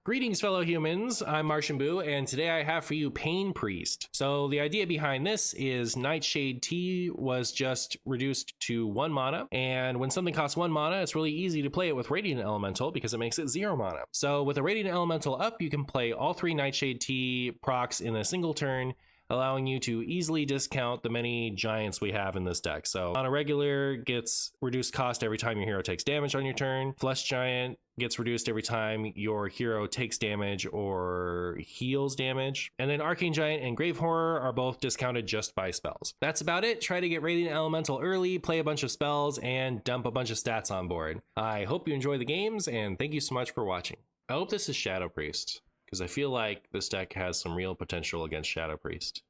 Greetings, fellow humans. I'm MartianBuu, and today I have for you Pain Priest. So the idea behind this is Nightshade Tea was just reduced to 1 mana, and when something costs 1 mana, it's really easy to play it with Radiant Elemental because it makes it 0 mana. So with a Radiant Elemental up, you can play all 3 Nightshade Tea procs in a single turn, allowing you to easily discount the many giants we have in this deck. So on a regular, gets reduced cost every time your hero takes damage on your turn. Flesh Giant gets reduced every time your hero takes damage or heals damage. And then Arcane Giant and Grave Horror are both discounted just by spells. That's about it. Try to get Radiant Elemental early, play a bunch of spells, and dump a bunch of stats on board. I hope you enjoy the games, and thank you so much for watching. I hope this is Shadow Priest, because I feel like this deck has some real potential against Shadow Priest.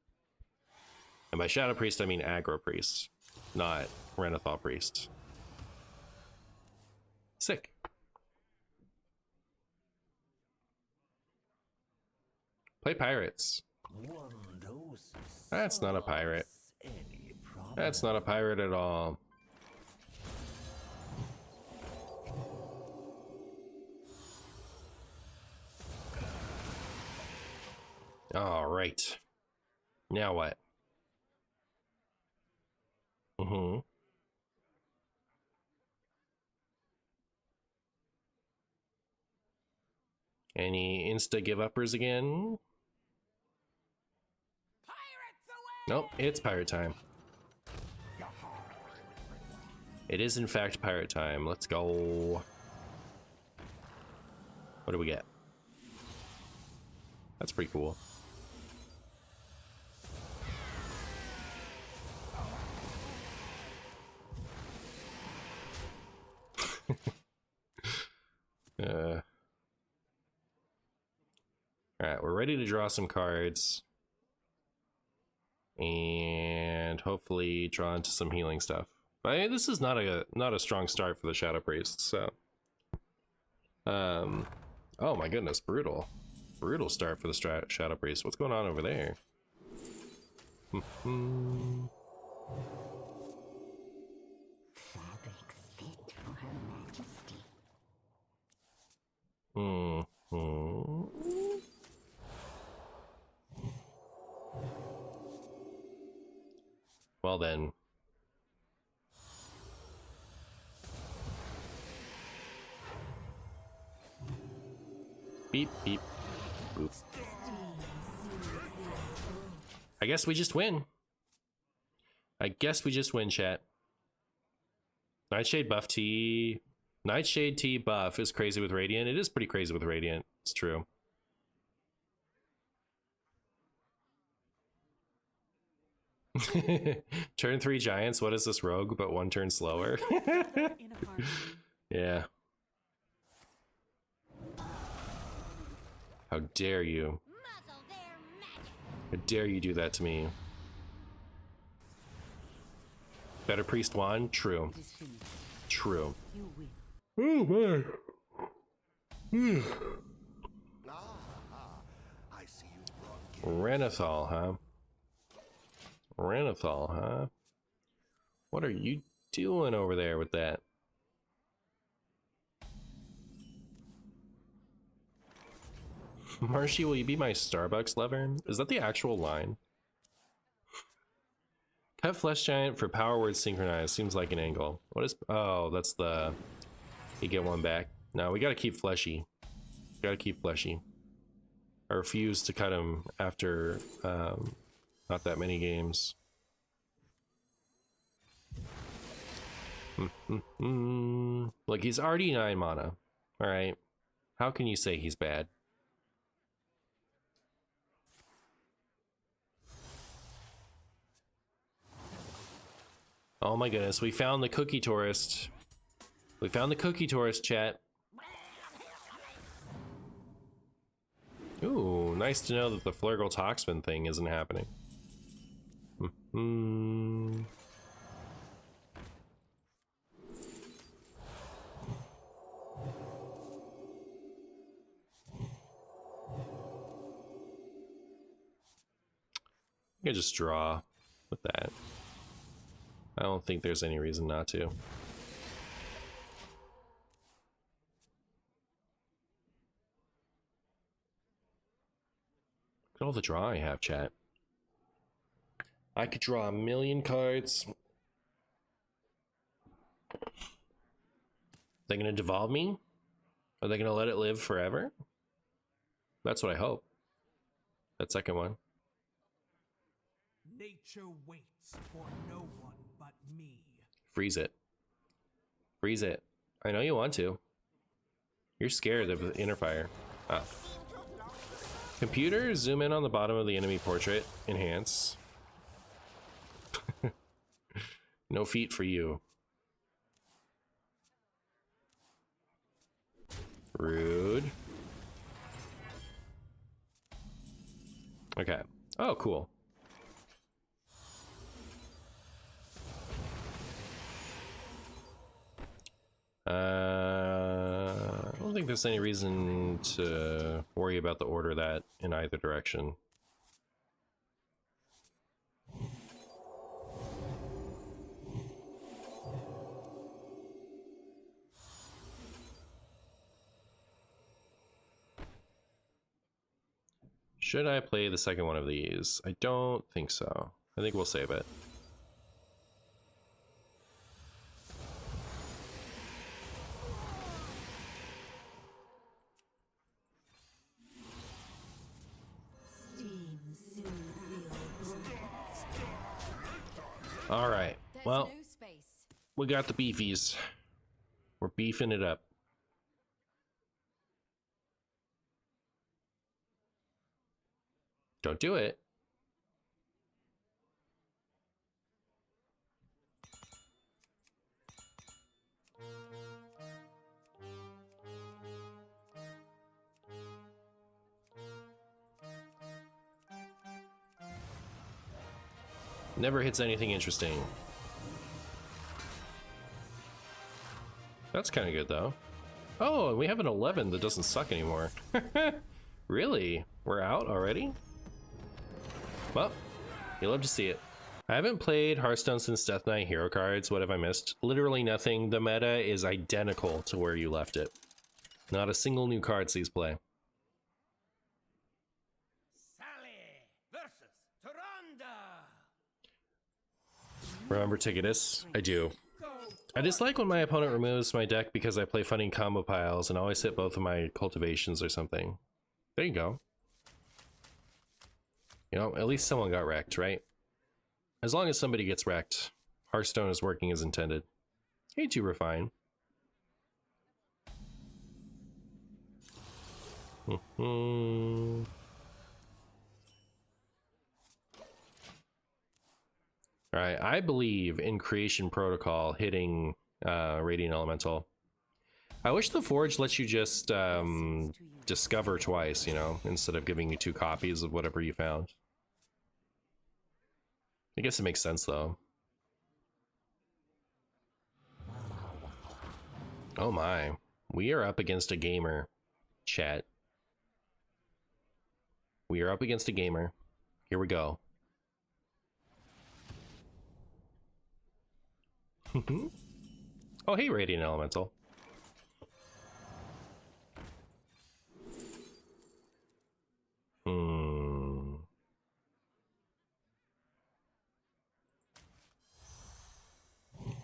And by Shadow Priest, I mean Aggro Priest, not Renathal Priest. Sick. Play Pirates. That's not a pirate. That's not a pirate at all. All right. Now what? Any insta give uppers again? Nope, it's pirate time. It is in fact pirate time. Let's go. What do we get? That's pretty cool. Alright, we're ready to draw some cards. And hopefully draw into some healing stuff. But this is not a strong start for the Shadow Priest, so. Oh my goodness, brutal. Brutal start for the Shadow Priest. What's going on over there? Well then. Beep, beep, boop. I guess we just win. I guess we just win, chat. Nightshade buff T. Nightshade T buff is crazy with Radiant. It is pretty crazy with Radiant. It's true. Turn 3 giants. What is this rogue? But 1 turn slower. Yeah. How dare you? How dare you do that to me? Better priest wand? True. True. Oh man. Renathal, huh? Renathal, huh? What are you doing over there with that? Marshy, will you be my Starbucks lover? Is that the actual line? Cut Flesh Giant for power word synchronized. Seems like an angle. What is... Oh, that's the... You get 1 back. No, we gotta keep Fleshy. Gotta keep Fleshy. I refuse to cut him after not that many games. Look, he's already 9 mana. Alright. How can you say he's bad? Oh my goodness, we found the cookie tourist. We found the cookie tourist, chat. Ooh, nice to know that the Flurgle Toxman thing isn't happening. I can just draw with that. I don't think there's any reason not to. Look at all the draw I have, chat. I could draw 1,000,000 cards. They gonna devolve me? Are they gonna let it live forever? That's what I hope. That second one. Nature waits for no one but me. Freeze it. Freeze it. I know you want to. You're scared of the inner fire. Ah. Computer, zoom in on the bottom of the enemy portrait. Enhance. No feet for you. Rude. Okay. Oh, cool. I don't think there's any reason to worry about the order that in either direction. Should I play the second one of these? I don't think so. I think we'll save it. All right. Well, we got the beefies. We're beefing it up. Don't do it. Never hits anything interesting. That's kind of good though. Oh, we have an 11 that doesn't suck anymore. Really? We're out already? Well, you'll love to see it. I haven't played Hearthstone since Death Knight Hero cards. What have I missed? Literally nothing. The meta is identical to where you left it. Not a single new card sees play. Sally versus Tyrande. Remember Ticketus? I do. I dislike when my opponent removes my deck because I play funny combo piles and always hit both of my cultivations or something. There you go. You know, at least someone got wrecked, right? As long as somebody gets wrecked, Hearthstone is working as intended. Hey, too refine. Alright, I believe in Creation Protocol hitting Radiant Elemental. I wish the Forge lets you just discover twice, you know, instead of giving you 2 copies of whatever you found. I guess it makes sense though. Oh my, we are up against a gamer, chat. We are up against a gamer. Here we go. Oh, hey, Radiant Elemental.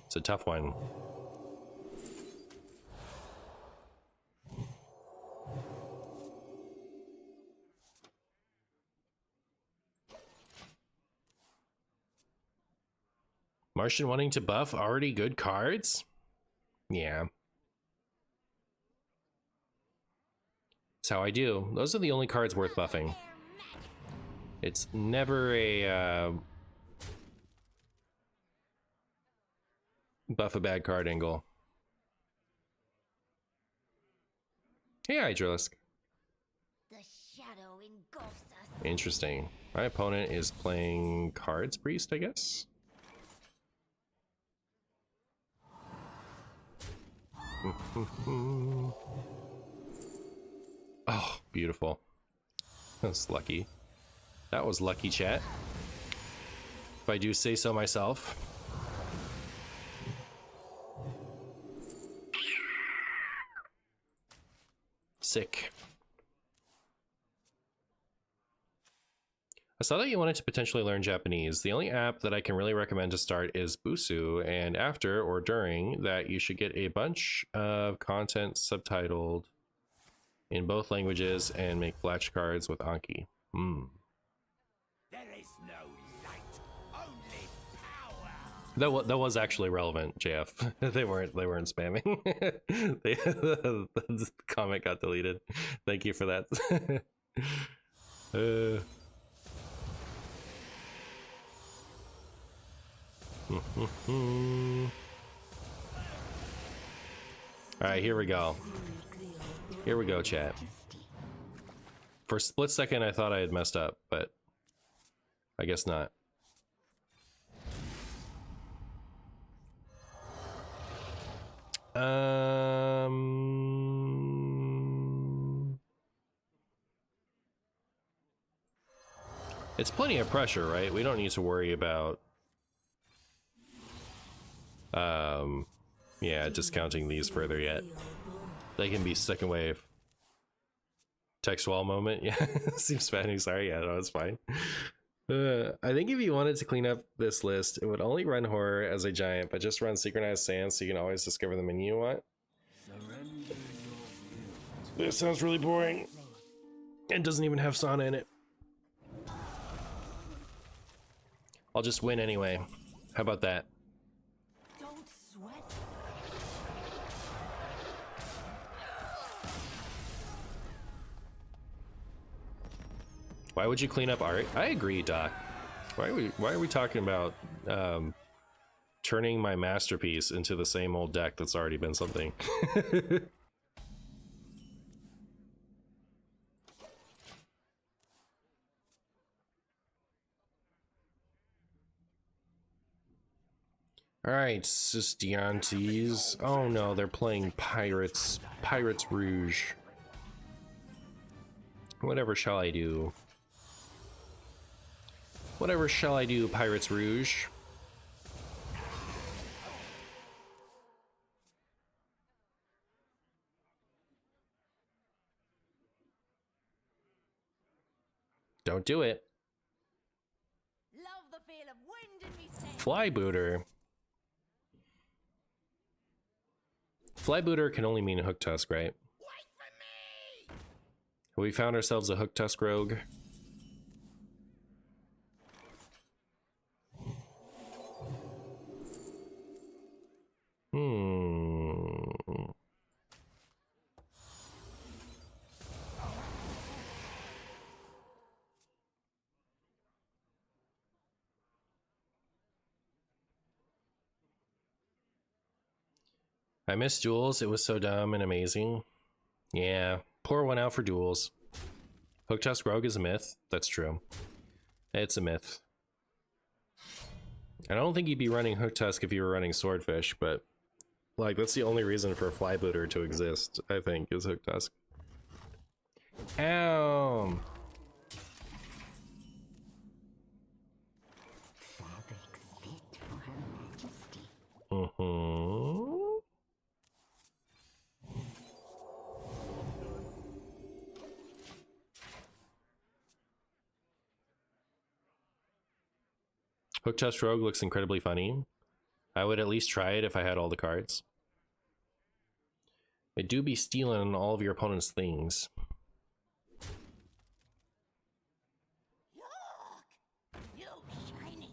It's a tough one. Martian wanting to buff already good cards? Yeah. That's how I do. Those are the only cards worth buffing. It's never a buff a bad card angle. Hey, Hydralisk. The shadow engulfs us. Interesting. My opponent is playing Cards Priest, I guess. Oh, beautiful. That's lucky. That was lucky, chat. If I do say so myself. Sick. I saw that you wanted to potentially learn Japanese. The only app that I can really recommend to start is Busu, and after or during that, you should get a bunch of content subtitled in both languages and make flashcards with Anki. There is no light, only power. That was actually relevant, JF. they weren't spamming. The comment got deleted. Thank you for that. All right, here we go. Here we go, chat. For a split second, I thought I had messed up, but I guess not. It's plenty of pressure, right? We don't need to worry about yeah, discounting these further yet. They can be second wave. Text wall moment, yeah. Seems funny. Sorry, yeah, no, it's fine. I think if you wanted to clean up this list, it would only run horror as a giant, but just run synchronized sands so you can always discover the menu you want. This sounds really boring. It doesn't even have sauna in it. I'll just win anyway. How about that? Don't sweat. Why would you clean up art? I agree, Doc. Why are we talking about turning my masterpiece into the same old deck that's already been something? All right, Sistiantes. Oh no, they're playing Pirates. Pirates Rouge. Whatever shall I do? Whatever shall I do, Pirates Rouge? Don't do it. Love the feel of wind in me sails. Flybooter. Flybooter can only mean Hook Tusk, right? Wait for me! Have we found ourselves a Hook Tusk rogue? I missed duels. It was so dumb and amazing. Yeah, pour one out for duels. Hook Tusk Rogue is a myth. That's true. It's a myth. I don't think you'd be running Hook Tusk if you were running Swordfish, but like that's the only reason for a Flybooter to exist, I think, is Hook Tusk. Ow! Hook Tusk Rogue looks incredibly funny. I would at least try it if I had all the cards. It do be stealing all of your opponent's things. Look, you shinies.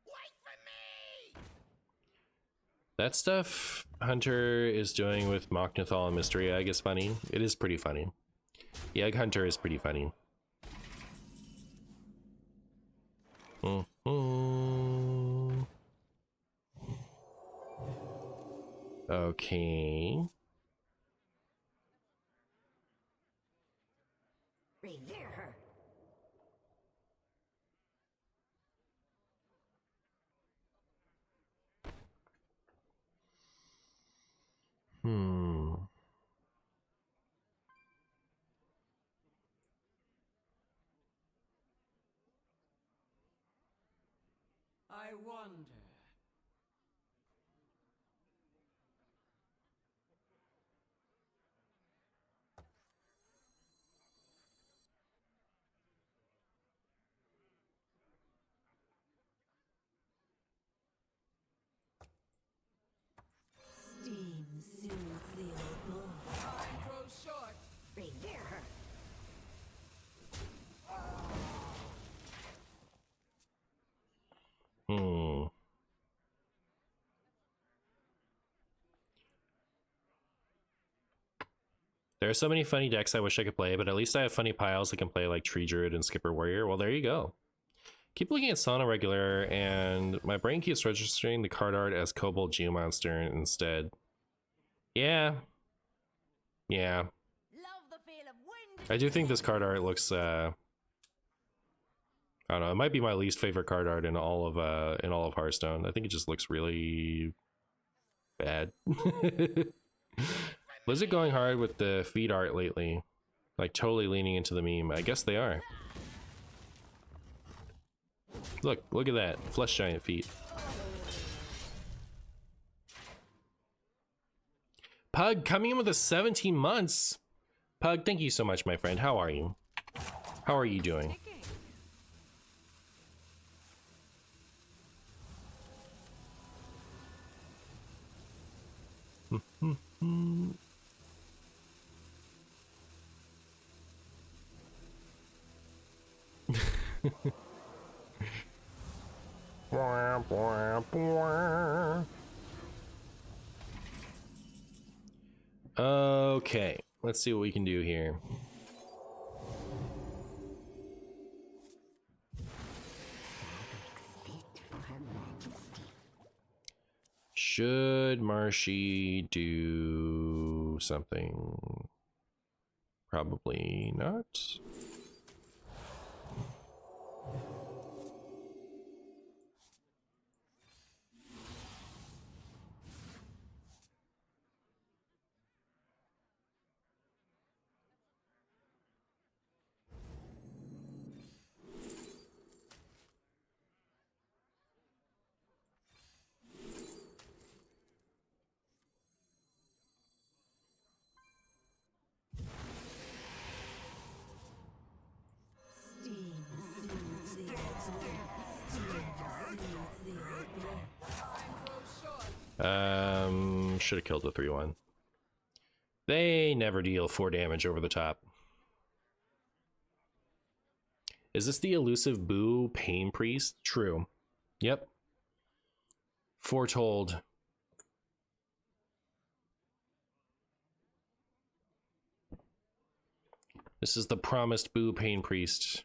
Wait for me! That stuff Hunter is doing with Mochnithal and Mystery Egg is funny. It is pretty funny. The Egg Hunter is pretty funny. Okay. Revere her. wonder. Steam soothes the old boy. Time grows short. Revere her. Hmm. There are so many funny decks I wish I could play, but at least I have funny piles that can play like Tree Druid and Skipper Warrior. Well, there you go. Keep looking at Sauna Regular, and my brain keeps registering the card art as Kobold Geomonster instead. Yeah. Yeah. Love the feel of wind. I do think this card art looks, I don't know, it might be my least favorite card art in all of Hearthstone. I think it just looks really bad. Blizzard going hard with the feed art lately. Like totally leaning into the meme. I guess they are. Look at that. Flesh giant feet. Pug coming in with a 17 months. Pug, thank you so much, my friend. How are you? How are you doing? Okay, let's see what we can do here. Should Marshy do something? Probably not. Steam soothes the old boy. Steam soothes the old boy. Should have killed the 3/1. They never deal 4 damage over the top. Is this the elusive Boo Pain Priest? True. Yep. Foretold. This is the promised Boo Pain Priest.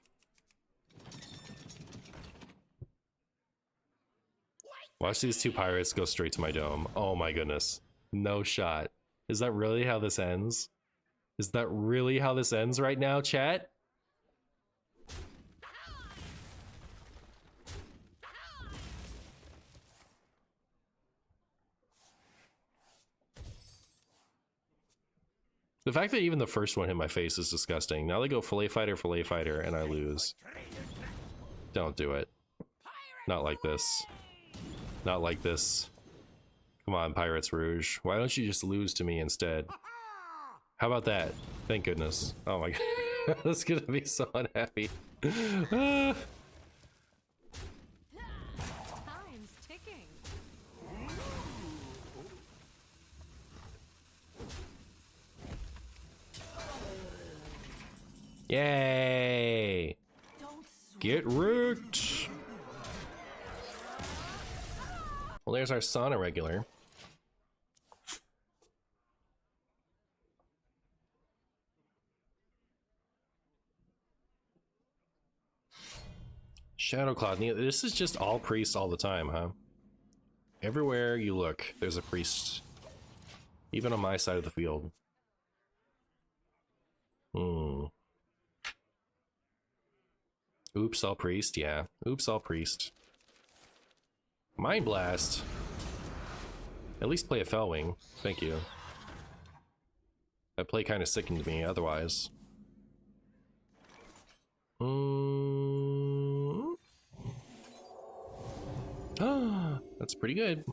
Watch these 2 pirates go straight to my dome. Oh my goodness. No shot. Is that really how this ends? Is that really how this ends right now, chat? The fact that even the first one hit my face is disgusting. Now they go fillet fighter, and I lose. Don't do it. Not like this. Not like this. Come on, Pirates Rouge. Why don't you just lose to me instead? How about that? Thank goodness. Oh my god. That's gonna be so unhappy. Time's ticking. Yay! Don't Get rooked! Well, there's our Sauna regular. Shadow Cloud. This is just all priests all the time, huh? Everywhere you look, there's a priest. Even on my side of the field. Oops, all priest. Yeah. Oops, all priest. Mind Blast. At least play a Fellwing. Thank you. That play kind of sickened me otherwise. That's pretty good.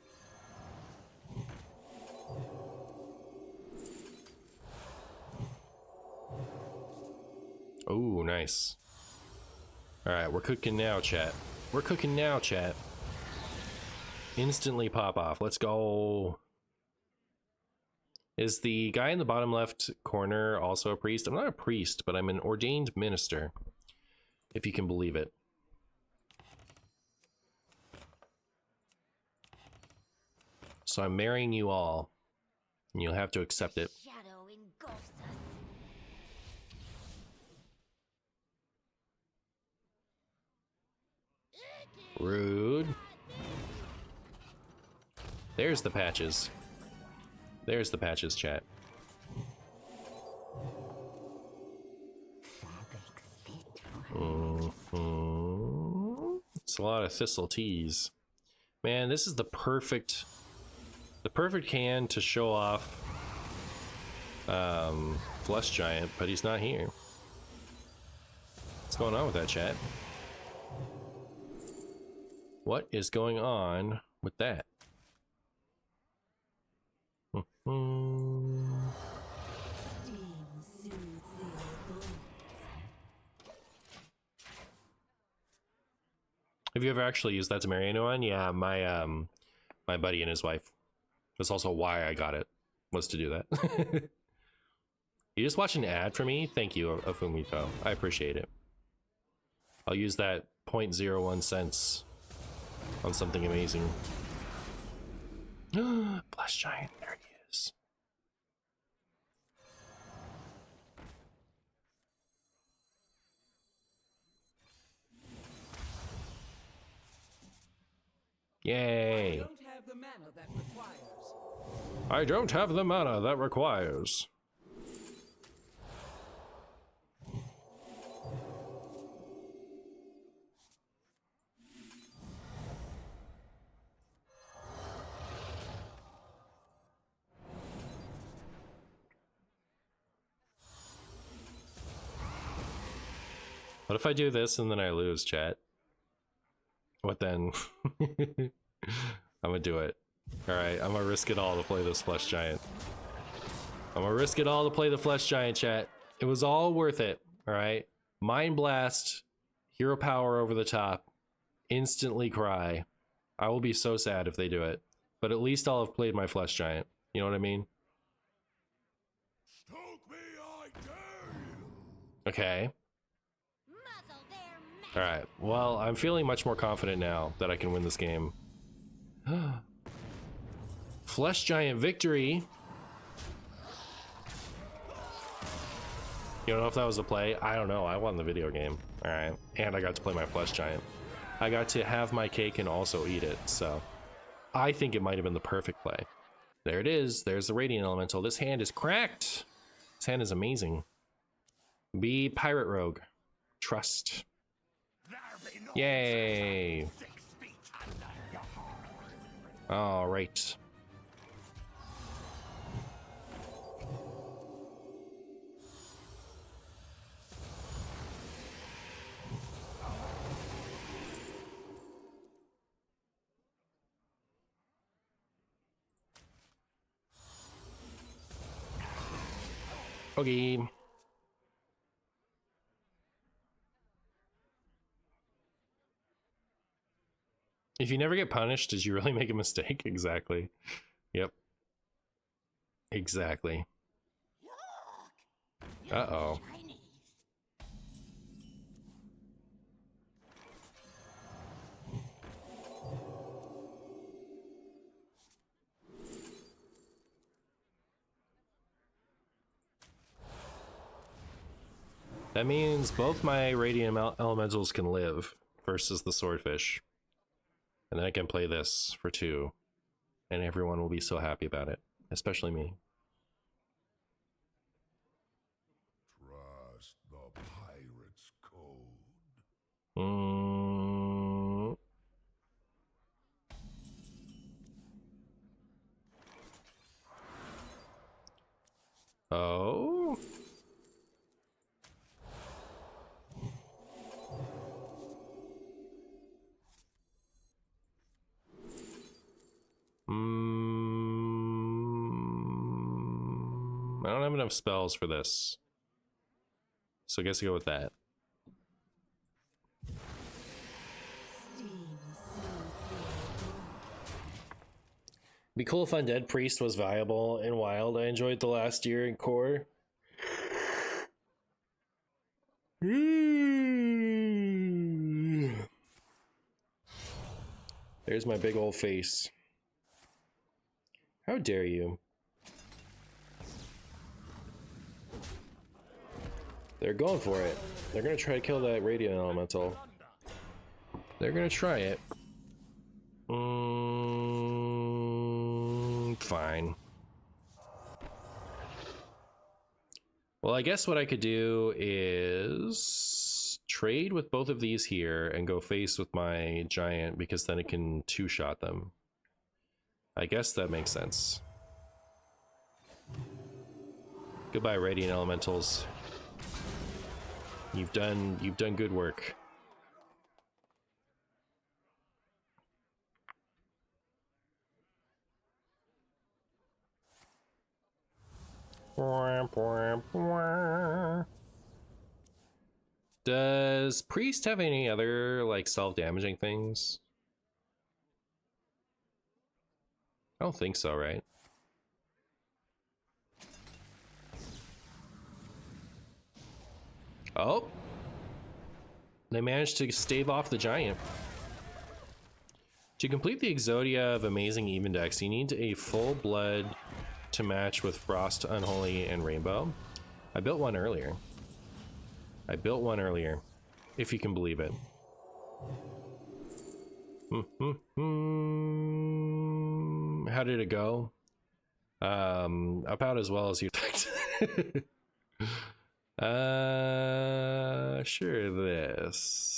Oh, nice. All right, we're cooking now, chat. We're cooking now, chat. Instantly pop off. Let's go. Is the guy in the bottom left corner also a priest? I'm not a priest, but I'm an ordained minister, if you can believe it. So I'm marrying you all, and you'll have to accept it. Shadow engulfs us. Rude. There's the patches. There's the patches, chat. It's a lot of thistle teas. Man, this is the perfect hand to show off Flesh Giant, but he's not here. What's going on with that, chat? What is going on with that? Steam soothes the bones. Have you ever actually used that to marry anyone? Yeah, my buddy and his wife. That's also why I got it, was to do that. You just watched an ad for me? Thank you, Afumito. I appreciate it. I'll use that 0.01 cents on something amazing. Flesh Giant, there he is. Yay. Don't have the mana that requires. I don't have the mana that requires. What if I do this and then I lose, chat? What then? I'm gonna do it. Alright, I'm gonna risk it all to play this Flesh Giant. I'm gonna risk it all to play the Flesh Giant, chat. It was all worth it, alright? Mind Blast, Hero Power over the top, instantly cry. I will be so sad if they do it. But at least I'll have played my Flesh Giant. You know what I mean? Stoke me, I dare you. Okay. Muzzle their magic. Alright, well, I'm feeling much more confident now that I can win this game. Flesh Giant victory. You don't know if that was a play? I don't know. I won the video game. Alright. And I got to play my Flesh Giant. I got to have my cake and also eat it, so I think it might have been the perfect play. There it is. There's the Radiant Elemental. This hand is cracked. This hand is amazing. Be Pirate Rogue. Trust. Yay. All right. Okay. If you never get punished, did you really make a mistake? Exactly. Yep. Exactly. Uh-oh. That means both my Radiant Elementals can live versus the Swordfish. And then I can play this for 2. And everyone will be so happy about it. Especially me. Trust the pirate's code. Oh? enough spells for this. So I guess I go with that. Be cool if Undead Priest was viable in Wild. I enjoyed the last year in Core. There's my big old face. How dare you? They're going for it. They're gonna try to kill that Radiant Elemental. They're gonna try it. Fine. Well, I guess what I could do is trade with both of these here and go face with my giant, because then it can two-shot them. I guess that makes sense. Goodbye, Radiant Elementals. You've done good work. Does Priest have any other like self-damaging things? I don't think so, right? Oh, they managed to stave off the giant. To complete the Exodia of Amazing Even Decks, you need a full blood to match with Frost, Unholy, and Rainbow. I built one earlier. If you can believe it. How did it go? About as well as you expect. Sure this.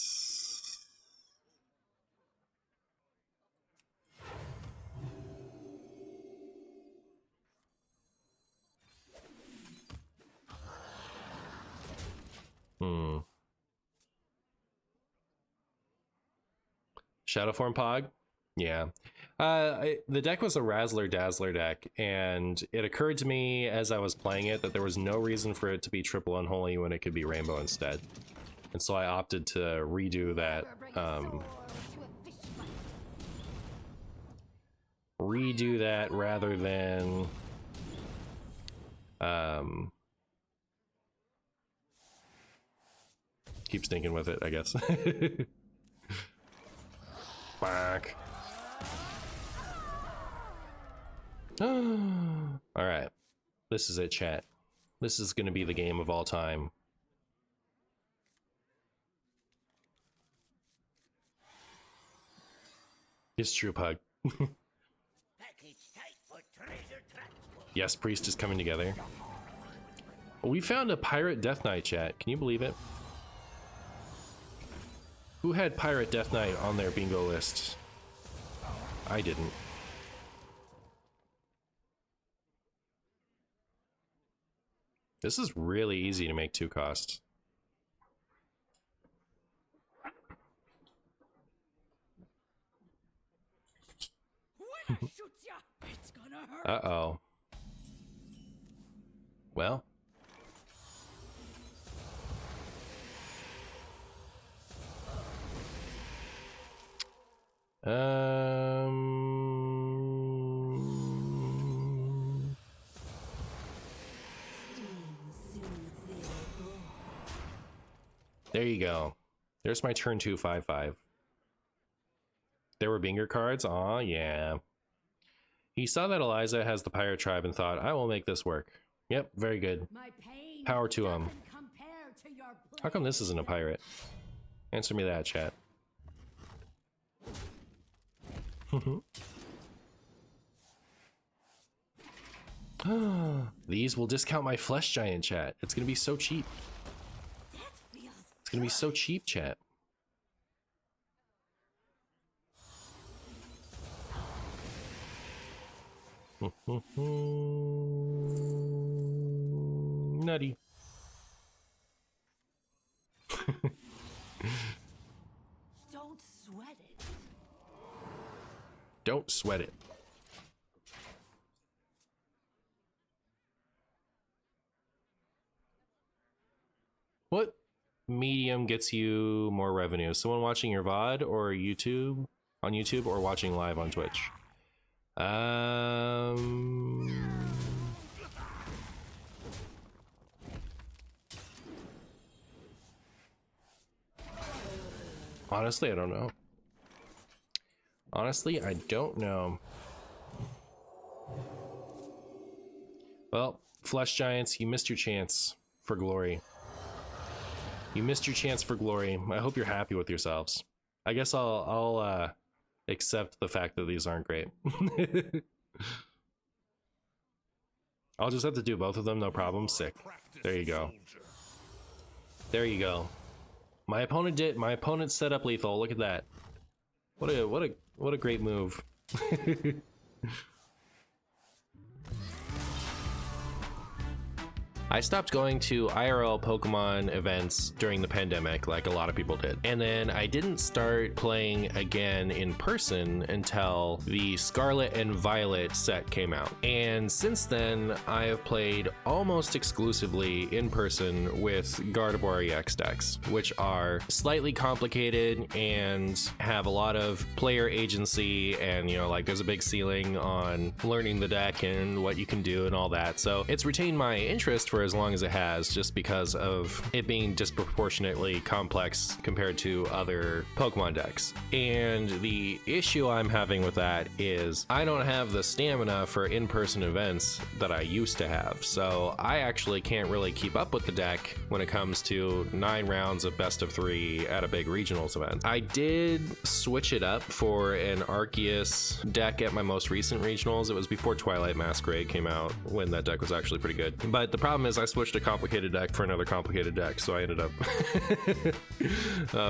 Shadowform Pog? Yeah. The deck was a Razzler Dazzler deck, and it occurred to me as I was playing it that there was no reason for it to be triple Unholy when it could be Rainbow instead. And so I opted to redo that, rather than keep stinking with it, I guess. Fuck. All right, this is it, chat. This is gonna be the game of all time. It's true, Pug. Yes, Priest is coming together. We found a Pirate Death Knight, chat. Can you believe it? Who had Pirate Death Knight on their bingo list? I didn't. This is really easy to make 2 cost. Uh-oh. Well. There you go. There's my turn 2 5/5. There were Binger cards. Aw, yeah. He saw that Eliza has the pirate tribe and thought, I will make this work. Yep, very good. Power to him. How come this isn't a pirate? Answer me that, chat. These will discount my flesh giant, chat. It's gonna be so cheap. It's gonna be so cheap, chat. Nutty. Don't sweat it. Don't sweat it. medium gets you more revenue? Someone watching your VOD or YouTube on YouTube or watching live on Twitch? Honestly, I don't know. Honestly, I don't know. Well, Flesh Giants, you missed your chance for glory. You missed your chance for glory. I hope you're happy with yourselves. I guess I'll accept the fact that these aren't great. I'll just have to do both of them, no problem. Sick. There you go. There you go. My opponent set up lethal. Look at that. What a great move. I stopped going to IRL Pokemon events during the pandemic, like a lot of people did. And then I didn't start playing again in person until the Scarlet and Violet set came out. And since then, I have played almost exclusively in person with Gardevoir EX decks, which are slightly complicated and have a lot of player agency, and, you know, like there's a big ceiling on learning the deck and what you can do and all that. So it's retained my interest for as long as it has, just because of it being disproportionately complex compared to other Pokemon decks. And the issue I'm having with that is I don't have the stamina for in-person events that I used to have, so I actually can't really keep up with the deck when it comes to 9 rounds of best of 3 at a big regionals event. I did switch it up for an Arceus deck at my most recent regionals. It was before Twilight Masquerade came out, when that deck was actually pretty good. But the problem is I switched a complicated deck for another complicated deck, so I ended up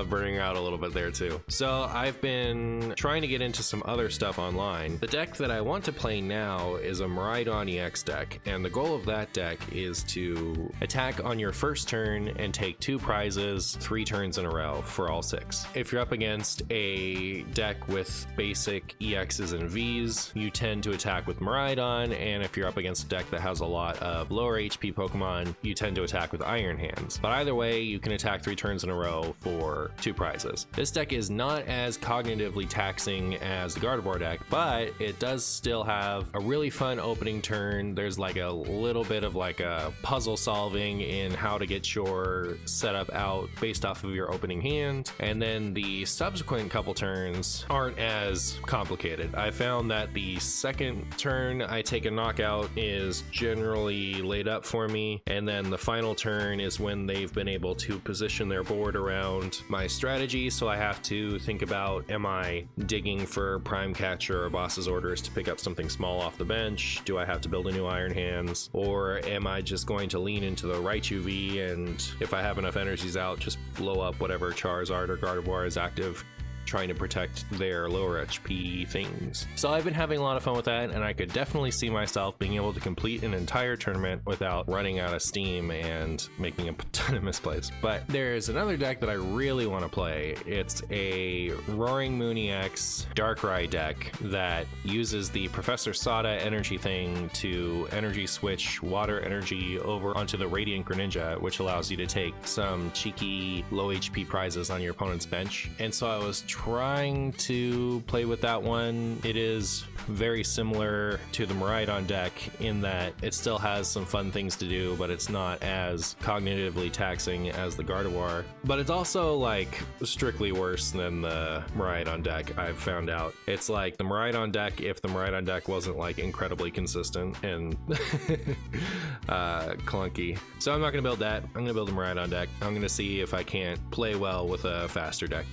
burning out a little bit there too. So I've been trying to get into some other stuff online. The deck that I want to play now is a Miraidon EX deck, and the goal of that deck is to attack on your first turn and take 2 prizes 3 turns in a row for all 6. If you're up against a deck with basic EXs and Vs, you tend to attack with Miraidon, and if you're up against a deck that has a lot of lower HP Pokemon, you tend to attack with Iron Hands. But either way, you can attack 3 turns in a row for 2 prizes. This deck is not as cognitively taxing as the Gardevoir deck, but it does still have a really fun opening turn. There's like a little bit of like a puzzle solving in how to get your setup out based off of your opening hand, and then the subsequent couple turns aren't as complicated. I found that the second turn I take a knockout is generally laid up for me, and then the final turn is when they've been able to position their board around my strategy. So I have to think about, am I digging for Prime Catcher or Boss's Orders to pick up something small off the bench? Do I have to build a new Iron Hands? Or am I just going to lean into the Raichu V, and if I have enough energies out, just blow up whatever Charizard or Gardevoir is active, trying to protect their lower HP things. So I've been having a lot of fun with that, and I could definitely see myself being able to complete an entire tournament without running out of steam and making a ton of misplays. But there's another deck that I really want to play. It's a Roaring Moon EX Darkrai deck that uses the Professor Sada energy thing to energy switch water energy over onto the Radiant Greninja, which allows you to take some cheeky low HP prizes on your opponent's bench. And so I was trying to play with that one. It is very similar to the Miraidon deck in that it still has some fun things to do, but it's not as cognitively taxing as the Gardevoir. But it's also like strictly worse than the Miraidon deck, I've found out. It's like the Miraidon deck if the Miraidon deck wasn't like incredibly consistent and clunky. So I'm not gonna build that. I'm gonna build a Miraidon deck. I'm gonna see if I can't play well with a faster deck.